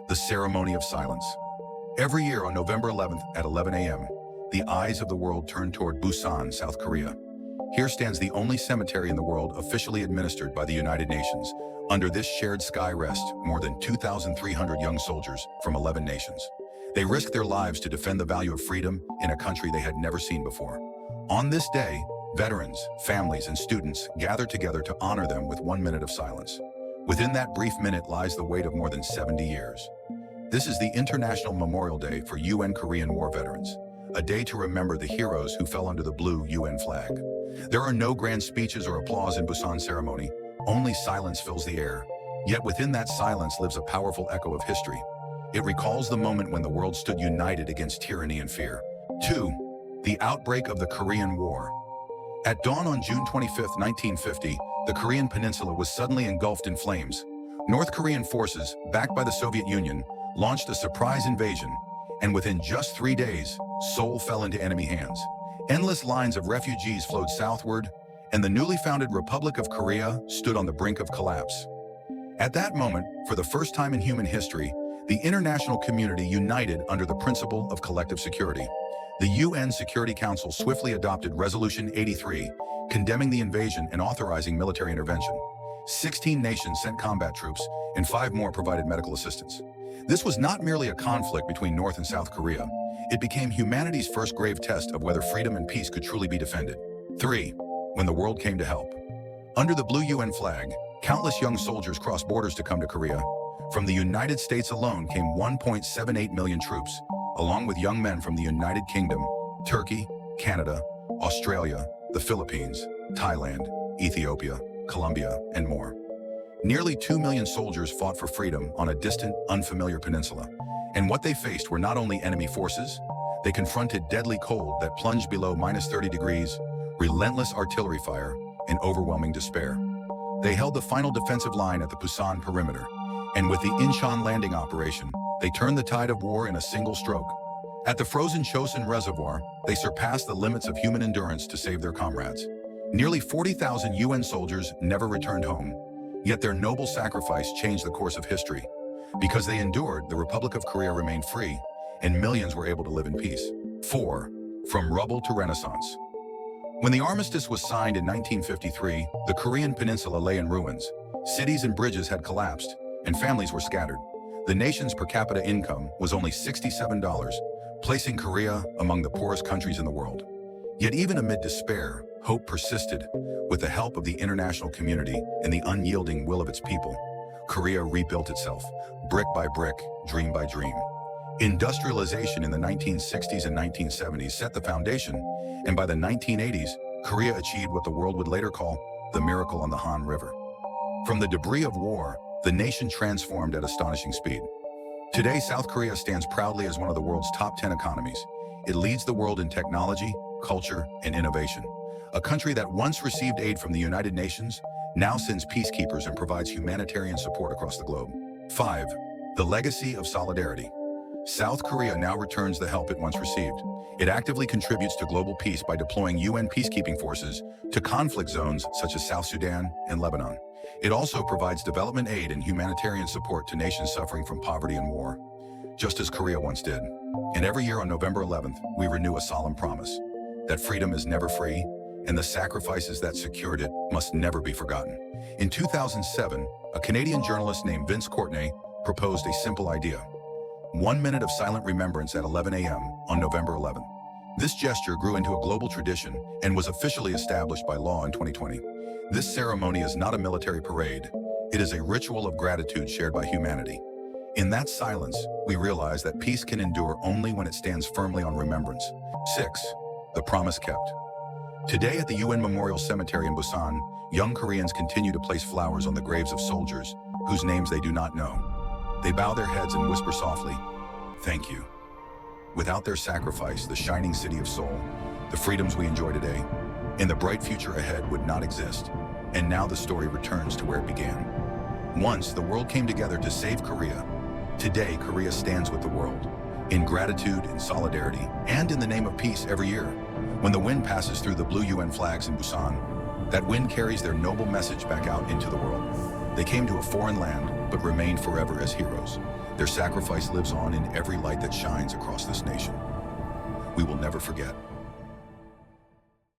the ceremony of silence. Every year on November 11th at 11 a.m., the eyes of the world turn toward Busan, South Korea. Here stands the only cemetery in the world officially administered by the United Nations. Under this shared sky rest more than 2,300 young soldiers from 11 nations. They risked their lives to defend the value of freedom in a country they had never seen before. On this day, veterans, families, and students gather together to honor them with 1 minute of silence. Within that brief minute lies the weight of more than 70 years. This is the International Memorial Day for UN Korean War veterans, a day to remember the heroes who fell under the blue UN flag. There are no grand speeches or applause in Busan ceremony, only silence fills the air. Yet within that silence lives a powerful echo of history. It recalls the moment when the world stood united against tyranny and fear. 2. The outbreak of the Korean War. At dawn on June 25, 1950, the Korean peninsula was suddenly engulfed in flames. North Korean forces, backed by the Soviet Union, launched a surprise invasion, and within just 3 days, Seoul fell into enemy hands. Endless lines of refugees flowed southward, and the newly founded Republic of Korea stood on the brink of collapse. At that moment, for the first time in human history, the international community united under the principle of collective security. The UN Security Council swiftly adopted Resolution 83, condemning the invasion and authorizing military intervention. 16 nations sent combat troops, and 5 more provided medical assistance. This was not merely a conflict between North and South Korea. It became humanity's first grave test of whether freedom and peace could truly be defended. 3. When the world came to help. Under the blue UN flag, countless young soldiers crossed borders to come to Korea. From the United States alone came 1.78 million troops, along with young men from the United Kingdom, Turkey, Canada, Australia, the Philippines, Thailand, Ethiopia, Colombia, and more. Nearly 2 million soldiers fought for freedom on a distant, unfamiliar peninsula. And what they faced were not only enemy forces, they confronted deadly cold that plunged below -30 degrees, relentless artillery fire, and overwhelming despair. They held the final defensive line at the Busan perimeter, and with the Incheon landing operation, they turned the tide of war in a single stroke. At the frozen Chosin Reservoir, they surpassed the limits of human endurance to save their comrades. Nearly 40,000 UN soldiers never returned home, yet their noble sacrifice changed the course of history. Because they endured, the Republic of Korea remained free, and millions were able to live in peace. 4. From rubble to renaissance. When the armistice was signed in 1953, the Korean peninsula lay in ruins. Cities and bridges had collapsed, and families were scattered. The nation's per capita income was only $67, placing Korea among the poorest countries in the world. Yet even amid despair, hope persisted. With the help of the international community and the unyielding will of its people, Korea rebuilt itself, brick by brick, dream by dream. Industrialization in the 1960s and 1970s set the foundation, and by the 1980s, Korea achieved what the world would later call the miracle on the Han River. From the debris of war, the nation transformed at astonishing speed. Today, South Korea stands proudly as one of the world's top 10 economies. It leads the world in technology, culture, and innovation. A country that once received aid from the United Nations now sends peacekeepers and provides humanitarian support across the globe. 5. The legacy of solidarity. South Korea now returns the help it once received. It actively contributes to global peace by deploying UN peacekeeping forces to conflict zones such as South Sudan and Lebanon. It also provides development aid and humanitarian support to nations suffering from poverty and war, just as Korea once did. And every year on November 11th, we renew a solemn promise that freedom is never free, and the sacrifices that secured it must never be forgotten. In 2007, a Canadian journalist named Vince Courtenay proposed a simple idea: 1 minute of silent remembrance at 11 a.m. on November 11th. This gesture grew into a global tradition and was officially established by law in 2020. This ceremony is not a military parade. It is a ritual of gratitude shared by humanity. In that silence, we realize that peace can endure only when it stands firmly on remembrance. 6. The promise kept. Today at the UN Memorial Cemetery in Busan, young Koreans continue to place flowers on the graves of soldiers whose names they do not know. They bow their heads and whisper softly, "Thank you." Without their sacrifice, the shining city of Seoul, the freedoms we enjoy today, and the bright future ahead would not exist. And now the story returns to where it began. Once, the world came together to save Korea. Today, Korea stands with the world, in gratitude, in solidarity, and in the name of peace every year. When the wind passes through the blue UN flags in Busan, that wind carries their noble message back out into the world. They came to a foreign land, but remained forever as heroes. Their sacrifice lives on in every light that shines across this nation. We will never forget.